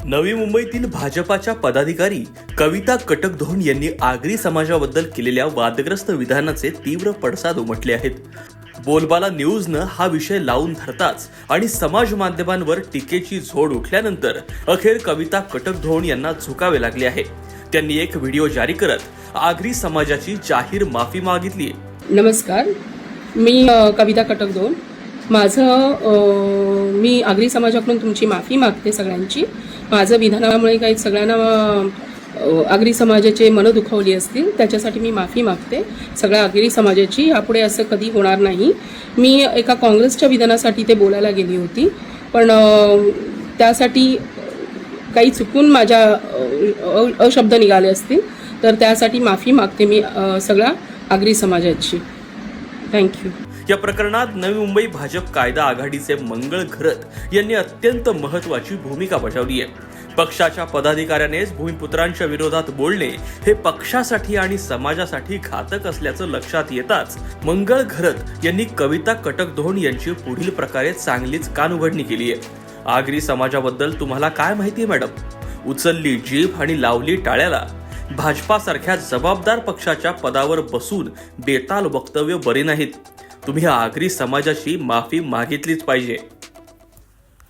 नवी मुंबईतील भाजपाच्या पदाधिकारी कविता कटकधोण यांनी आगरी समाजाबद्दल केलेल्या वादग्रस्त विधानाचे तीव्र पडसाद उमटले आहेत. बोलबाला न्यूजनं हा विषय लावून धरताच आणि समाज माध्यमांवर टीकेची झोड उठल्यानंतर अखेर कविता कटकधोण यांना झुकावे लागले आहे. त्यांनी एक व्हिडिओ जारी करत आगरी समाजाची जाहीर माफी मागितली. नमस्कार, मी कविता कटकधोण. मी आगरी समाजाकडून तुमची माफी मागते सगळ्यांची. माझं विधानामुळे काही सगळ्यांना आगरी समाजाचे मन दुखावली असतील, त्याच्यासाठी मी माफी मागते सगळ्या आगरी समाजाची. यापुढे असं कधी होणार नाही. मी एका काँग्रेसच्या विधानासाठी ते बोलायला गेली होती, पण त्यासाठी काही चुकून माझ्या अशब्द निघाले असतील, तर त्यासाठी माफी मागते मी सगळ्या आगरी समाजाची. थँक्यू. या प्रकरणात नवी मुंबई भाजप कायदा आघाडीचे मंगळ घरत यांनी अत्यंत महत्त्वाची भूमिका बजावली आहे. पक्षाच्या पदाधिकाऱ्यानेच भूमिपुत्रांच्या विरोधात बोलणे हे पक्षासाठी आणि समाजासाठी घातक असल्याचं लक्षात येताच मंगळ घरत यांनी कविता कटकधोण यांची पुढील प्रकारे चांगलीच कानउघडणी केली आहे. आगरी समाजाबद्दल तुम्हाला काय माहिती आहे मॅडम? उचलली जीभ आणि लावली टाळ्याला. भाजपासारख्या जबाबदार पक्षाच्या पदावर बसून बेताल वक्तव्य बरे नाहीत. तुम्ही आगरी समाजाची माफी मागितलीच पाहिजे.